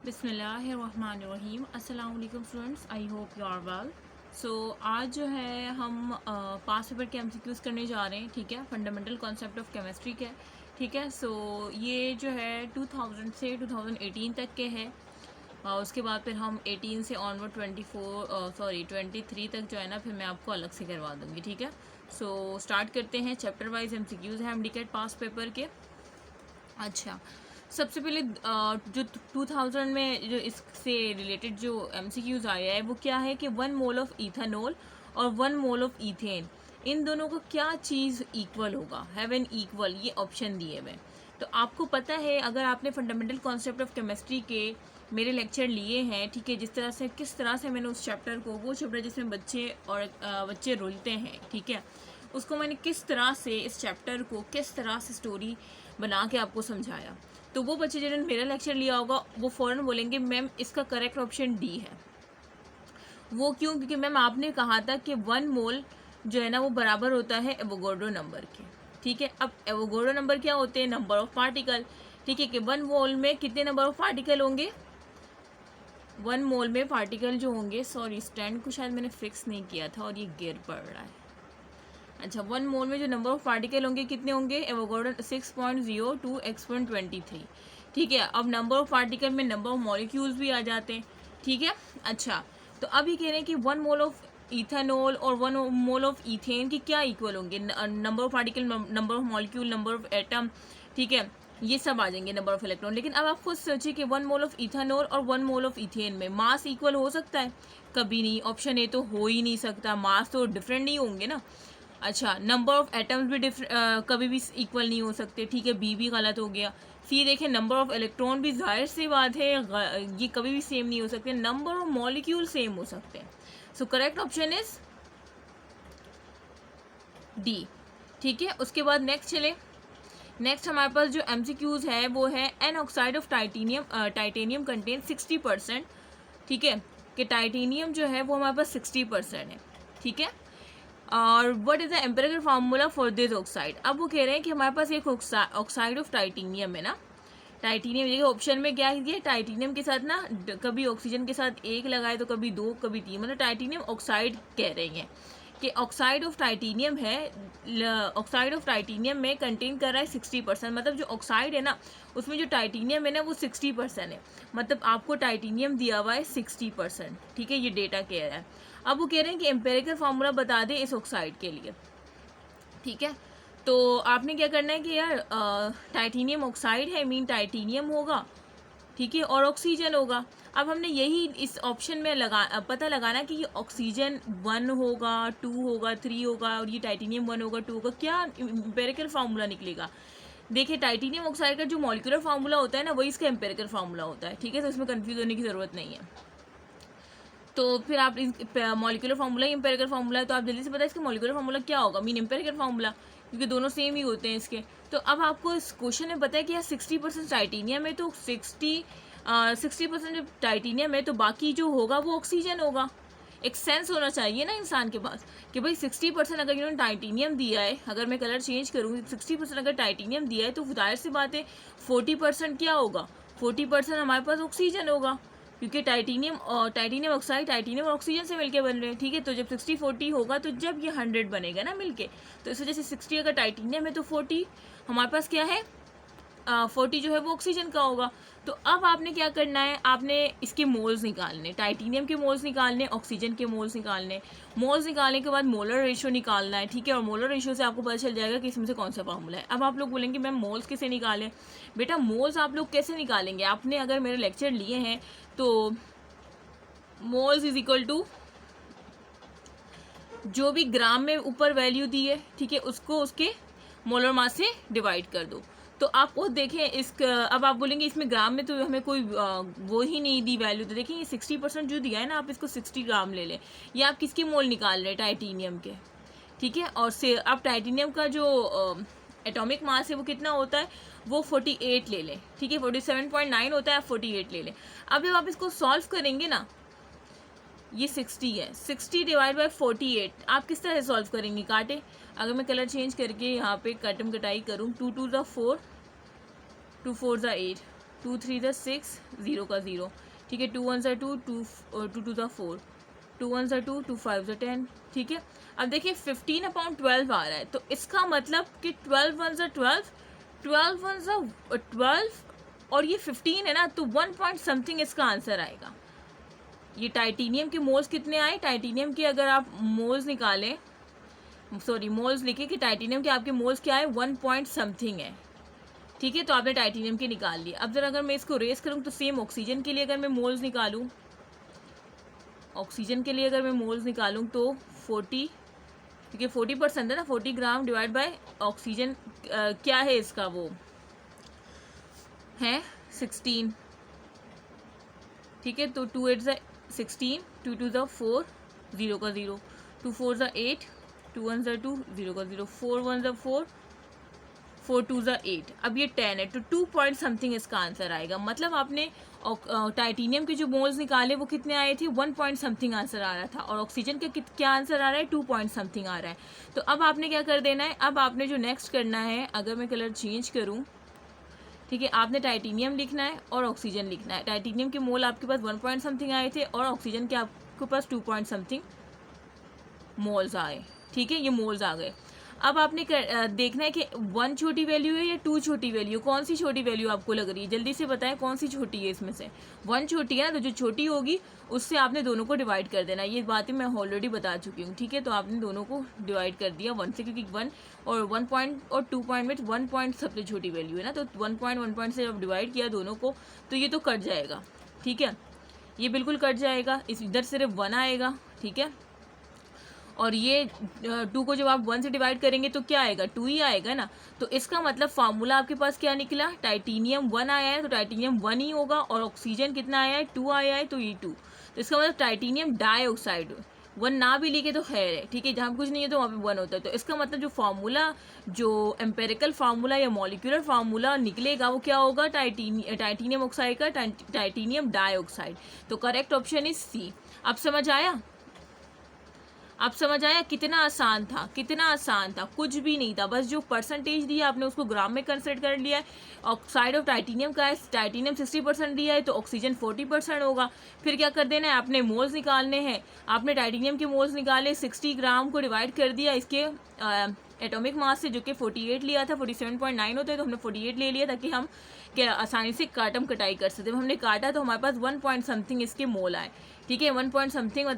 बिस्मिल्लाहिर्रहमानिर्रहीम। अस्सलाम वालेकुम students, I hope you are well. So आज जो है हम पास पेपर के एमसीक्यूज करने जा रहे हैं। ठीक है, फंडामेंटल कॉन्सेप्ट ऑफ केमिस्ट्री के। ठीक है, सो ये जो है 2000 से 2018 तक के है। उसके बाद फिर हम 18 से ऑनवर्ड 23 तक जो है ना, फिर मैं आपको अलग से करवा दूँगी। ठीक है, सो स्टार्ट करते हैं। चैप्टर वाइज एमसीक्यूज हैं एमडीकेट पास पेपर के। अच्छा, सबसे पहले जो 2000 में जो इससे रिलेटेड जो एमसीक्यूज आया है वो क्या है कि 1 मोल ऑफ इथेनॉल और 1 मोल ऑफ इथेन, इन दोनों को क्या चीज़ इक्वल होगा, हैव एन इक्वल, ये ऑप्शन दिए हुए। तो आपको पता है, अगर आपने फंडामेंटल कॉन्सेप्ट ऑफ केमिस्ट्री के मेरे लेक्चर लिए हैं, ठीक है, जिस तरह से किस तरह से मैंने उस चैप्टर को, वो चैप्टर जिसमें बच्चे रुलते हैं, ठीक है, उसको मैंने किस तरह से इस चैप्टर को किस तरह से स्टोरी बना के आपको समझाया, तो वो बच्चे जिन्होंने मेरा लेक्चर लिया होगा वो फ़ौरन बोलेंगे मैम इसका करेक्ट ऑप्शन डी है। वो क्यों? क्योंकि मैम आपने कहा था कि 1 मोल जो है ना वो बराबर होता है एवोगाड्रो नंबर के। ठीक है, अब एवोगाड्रो नंबर क्या होते हैं? Number of particle. ठीक है, कि 1 मोल में कितने नंबर ऑफ पार्टिकल होंगे? 1 मोल में पार्टिकल जो होंगे, सॉरी स्टैंड को शायद मैंने फिक्स नहीं किया था और ये गिर पड़ रहा है। अच्छा, 1 मोल में जो नंबर ऑफ पार्टिकल होंगे कितने होंगे? Avogadro 6.02 x.23। ठीक है, अब नंबर ऑफ पार्टिकल में नंबर ऑफ मॉलिक्यूल्स भी आ जाते हैं। ठीक है, अच्छा, तो अब ये कह रहे हैं कि 1 मोल ऑफ इथेनॉल और 1 मोल ऑफ इथेन की क्या इक्वल होंगे? Number of particle, number of molecule, number of atom, ठीक है, ये सब आ जाएंगे, नंबर ऑफ इलेक्ट्रॉन। लेकिन अब आप खुद सोचिए कि 1 मोल ऑफ इथेनॉल और 1 मोल ऑफ इथेन में मास इक्वल हो सकता है? कभी नहीं। ऑप्शन ए तो हो ही नहीं सकता, मास तो डिफरेंट नहीं होंगे ना। अच्छा, नंबर ऑफ एटम्स भी कभी भी इक्वल नहीं हो सकते। ठीक है, बी भी गलत हो गया। सी देखें, नंबर ऑफ इलेक्ट्रॉन भी जाहिर सी बात है ये कभी भी सेम नहीं हो सकते। नंबर ऑफ मॉलिक्यूल सेम हो सकते हैं। So correct option is D. ठीक है, उसके बाद नेक्स्ट चले। नेक्स्ट हमारे पास जो एमसीक्यूज है वो है an oxide of titanium contain 60%। ठीक है, कि टाइटेनियम जो है वो हमारे पास 60% है। ठीक है, और what is the empirical formula for this oxide? अब वो कह रहे हैं कि हमारे पास एक ऑक्साइड ऑफ टाइटेनियम है ना। टाइटेनियम, देखिए ऑप्शन में क्या है, टाइटेनियम के साथ ना कभी ऑक्सीजन के साथ एक लगाए तो कभी दो कभी तीन, मतलब टाइटेनियम ऑक्साइड कह रहे हैं कि ऑक्साइड ऑफ टाइटेनियम है। ऑक्साइड ऑफ टाइटेनियम में कंटेन कर रहा है 60%, मतलब जो ऑक्साइड है ना उसमें जो टाइटेनियम है ना वो 60% है, मतलब आपको टाइटेनियम दिया हुआ है 60%। ठीक है, ये डेटा कह रहा है। अब वो कह रहे हैं कि एम्पेरिकल फार्मूला बता दें इस ऑक्साइड के लिए। ठीक है, तो आपने क्या करना है कि यार टाइटेनियम ऑक्साइड है, मीन टाइटेनियम होगा, ठीक है, और ऑक्सीजन होगा। अब हमने यही इस ऑप्शन में पता लगाना कि ये ऑक्सीजन 1 होगा, 2 होगा, 3 होगा और ये टाइटेनियम 1 होगा, 2 होगा, क्या एम्पेरिकल फार्मूला निकलेगा। देखिए, टाइटेनियम ऑक्साइड का जो मॉलिक्यूलर फार्मूला होता है ना वही इसका एम्पेरिकल फार्मूला होता है। ठीक है, तो इसमें कंफ्यूज होने की ज़रूरत नहीं है। तो फिर आप मॉलिक्यूलर फार्मूला ही एम्पेरिकल फार्मूला है, तो आप जल्दी से पता है इसका मॉलिक्यूलर फार्मूला क्या होगा, मीन एम्पेरिकल फार्मूला, क्योंकि दोनों सेम ही होते हैं इसके। तो अब आपको इस क्वेश्चन में पता है कि यार 60% टाइटेनियम है, तो 60% जब टाइटेनियम है तो बाकी जो होगा वो ऑक्सीजन होगा। एक सेंस होना चाहिए ना इंसान के पास कि भाई 60% अगर इन्होंने टाइटेनियम दिया है, अगर मैं कलर चेंज करूँगी, 60% अगर टाइटेनियम दिया है तो जाहिर सी बात है 40% क्या होगा, 40% हमारे पास ऑक्सीजन होगा, क्योंकि टाइटेनियम ऑक्साइड टाइटेनियम और ऑक्सीजन से मिलके बन रहे हैं। ठीक है, तो जब 60-40 होगा तो जब ये 100 बनेगा ना मिलके, तो इस वजह से 60 अगर टाइटेनियम है तो 40 हमारे पास क्या है, 40 जो है वो ऑक्सीजन का होगा। तो अब आपने क्या करना है, आपने इसके मोल्स निकालने, टाइटेनियम के मोल्स निकालने, ऑक्सीजन के मोल्स निकालने। मोल्स निकालने के बाद मोलर रेशियो निकालना है। ठीक है, और मोलर रेशियो से आपको पता चल जाएगा कि इसमें से कौन सा फार्मूला है। अब आप लोग बोलेंगे मैम मोल्स कैसे निकालें? बेटा, मोल्स आप लोग कैसे निकालेंगे? आपने अगर मेरे लेक्चर लिए हैं तो मोल्स इज इक्वल टू जो भी ग्राम में ऊपर वैल्यू दी है, ठीक है, उसको उसके मोलर मास से डिवाइड कर दो। तो आप वो देखें अब आप बोलेंगे इसमें ग्राम में तो हमें कोई वो ही नहीं दी वैल्यू, तो देखें ये 60% जो दिया है ना, आप इसको 60 ग्राम ले लें। ये आप किसके मोल निकाल रहे हैं? टाइटेनियम के। ठीक है, और से अब टाइटेनियम का जो एटॉमिक मास है वो कितना होता है, वो 48 ले लें। ठीक है, 47.9 होता है, आप 48 ले लें। अब जब आप इसको सॉल्व करेंगे ना, ये 60 है, 60 डिवाइड बाई 48 आप किस तरह से सॉल्व करेंगे? काटे, अगर मैं कलर चेंज करके यहाँ पे कटम कटाई करूँ, 2 2 ज़ा 4, 2 4 ज़ा 8, 2 3 ज़ा 6, 0 का 0, ठीक है। 2 1 ज़ा 2, 2 2 ज़ा 4, 2 1 ज़ा 2, 2 5 ज़ा 10, ठीक है। अब देखिए 15/12 आ रहा है, तो इसका मतलब कि 12 1 ज़ा 12, 12 1 ज़ा 12 और ये 15 है ना, तो 1 पॉइंट समथिंग इसका आंसर आएगा। ये टाइटेनियम के मोल्स कितने आए, टाइटेनियम के अगर आप मोल्स निकालें, सॉरी मोल्स लिखे कि टाइटेनियम के आपके मोल्स क्या है, 1 पॉइंट समथिंग है, ठीक है। तो आपने टाइटेनियम के निकाल लिए। अब जरा अगर मैं इसको रेस करूँ तो सेम ऑक्सीजन के लिए अगर मैं मोल्स निकालूँ, ऑक्सीजन के लिए अगर मैं मोल्स निकालूँ तो 40, क्योंकि 40% है ना, 40 ग्राम डिवाइड बाय ऑक्सीजन क्या है इसका, वो है 16, ठीक है। तो 2 8 ज़ा 16, 2 2 ज़ा 4, 0 का 0, 2 4 ज़ा 8, 2 1 ज़ा 2, 0 का 0, 4 1 ज़ा 4, 4 2 ज़ा 8। अब ये 10 है, तो 2 पॉइंट समथिंग इसका आंसर आएगा। मतलब आपने टाइटेनियम के जो मोल्स निकाले वो कितने आए थे, 1 पॉइंट समथिंग आंसर आ रहा था, और ऑक्सीजन का क्या आंसर आ रहा है, 2 पॉइंट समथिंग आ रहा है। तो अब आपने क्या कर देना है, अब आपने जो नेक्स्ट करना है, अगर मैं कलर चेंज करूँ, ठीक है, आपने टाइटेनियम लिखना है और ऑक्सीजन लिखना है। टाइटेनियम के मोल आपके पास 1 पॉइंट समथिंग आए थे और ऑक्सीजन के आपके पास 2 पॉइंट समथिंग मोल्स आए, ठीक है, ये मोल्स आ गए। अब आपने देखना है कि 1 छोटी वैल्यू है या 2 छोटी वैल्यू, कौन सी छोटी वैल्यू आपको लग रही है, जल्दी से बताएं कौन सी छोटी है इसमें से। 1 छोटी है ना, तो जो छोटी होगी उससे आपने दोनों को डिवाइड कर देना। ये बातें मैं ऑलरेडी बता चुकी हूँ, ठीक है। तो आपने दोनों को डिवाइड कर दिया 1 से, क्योंकि 1 और 1 पॉइंट और 2 पॉइंट में 1 पॉइंट सबसे छोटी वैल्यू है ना, तो 1 पॉइंट से जब डिवाइड किया दोनों को तो ये तो कट जाएगा, ठीक है, ये बिल्कुल कट जाएगा, इस इधर सिर्फ 1 आएगा, ठीक है। और ये 2 को जब आप 1 से डिवाइड करेंगे तो क्या आएगा, 2 ही आएगा ना। तो इसका मतलब फार्मूला आपके पास क्या निकला, टाइटेनियम 1 आया है तो टाइटेनियम 1 ही होगा, और ऑक्सीजन कितना आया है, 2 आया है, तो ये 2। तो इसका मतलब टाइटेनियम डाइऑक्साइड, 1 ना भी लिखे तो खैर है, ठीक है, जहाँ कुछ नहीं है तो वहाँ पे 1 होता है। तो इसका मतलब जो फार्मूला, जो एम्पेरिकल फार्मूला या मॉलिक्यूलर फार्मूला निकलेगा वो क्या होगा, टाइटेनियम ऑक्साइड का टाइटेनियम डाइऑक्साइड। तो करेक्ट ऑप्शन इज सी। अब समझ आया, आप समझ आया, कितना आसान था, कितना आसान था, कुछ भी नहीं था, बस जो परसेंटेज दिया आपने उसको ग्राम में कंसिडर कर लिया है। ऑक्साइड ऑफ टाइटेनियम का है, टाइटेनियम 60% दिया है तो ऑक्सीजन 40% होगा। फिर क्या कर देना है, आपने मोल्स निकालने हैं, आपने टाइटेनियम के मोल्स निकाले, 60 ग्राम को डिवाइड कर दिया इसके एटॉमिक मास से, जो कि 48 लिया था, 47.9 होता है, तो हमने 48 ले लिया ताकि हम क्या आसानी से काटम कटाई कर सकते। हमने काटा तो हमारे पास 1 पॉइंट समथिंग इसके मोल आए, ठीक है, 1 पॉइंट समथिंग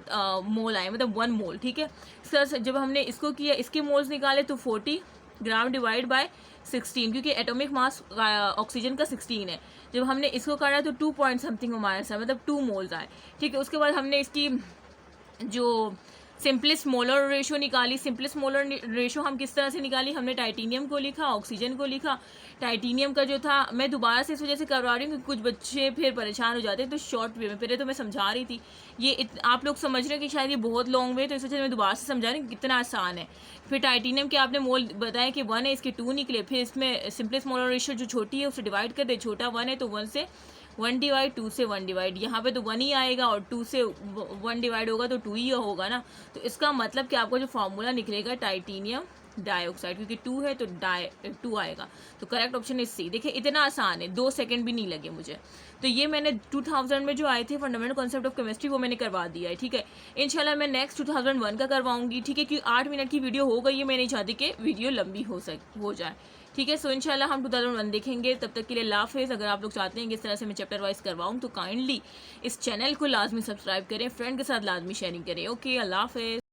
मोल आए, मतलब 1 मोल, ठीक है। सर जब हमने इसको किया, इसके मोल्स निकाले तो 40 ग्राम डिवाइड बाय 16, क्योंकि एटॉमिक मास ऑक्सीजन का 16 है। जब हमने इसको काटा तो 2 पॉइंट समथिंग हमारे साथ, मतलब 2 मोल्स आए, ठीक है। उसके बाद हमने इसकी जो सिंपलेस्ट मोलर रेशो निकाली, सिंपलेस्ट मोलर रेशो हम किस तरह से निकाली, हमने टाइटेनियम को लिखा, ऑक्सीजन को लिखा। टाइटेनियम का जो था, मैं दोबारा से इस वजह से करवा रही हूँ क्योंकि कुछ बच्चे फिर परेशान हो जाते हैं, तो शॉर्ट वे में, पहले तो मैं समझा रही थी, ये आप लोग समझ रहे हैं कि शायद ये बहुत लॉन्ग वे, तो इस वजह से मैं दोबारा से समझा रही हूँ कितना आसान है। फिर टाइटेनियम के आपने मोल बताया कि 1 है, इसके 2 निकले, फिर इसमें सिंपलेस्ट मोलर रेशो जो छोटी है उसे डिवाइड कर दे, छोटा 1 है तो 1 से 1 डिवाइड, 2 से 1 डिवाइड, यहाँ पे तो 1 ही आएगा और 2 से 1 डिवाइड होगा तो 2 ही होगा ना। तो इसका मतलब कि आपको जो फार्मूला निकलेगा टाइटेनियम डाइऑक्साइड, क्योंकि 2 है तो 2 आएगा। तो करेक्ट ऑप्शन इज सी। देखिए इतना आसान है, 2 सेकंड भी नहीं लगे मुझे। तो ये मैंने 2000 में जो आए थे फंडामेंटल कॉन्सेप्ट ऑफ केमिस्ट्री वो मैंने करवा दिया है, ठीक है। इंशाल्लाह मैं नेक्स्ट 2001 का करवाऊंगी, ठीक है, क्योंकि 8 मिनट की वीडियो हो गई है, मैं नहीं चाहती कि वीडियो लंबी हो जाए, ठीक है। सो इंशाल्लाह हम 2001 देखेंगे, तब तक के लिए अल्लाह हाफिज़। अगर आप लोग चाहते हैं कि इस तरह से मैं चैप्टर वाइज करवाऊँ तो काइंडली इस चैनल को लाजमी सब्सक्राइब करें, फ्रेंड के साथ लाजमी शेयरिंग करें। ओके, अल्लाह हाफिज़।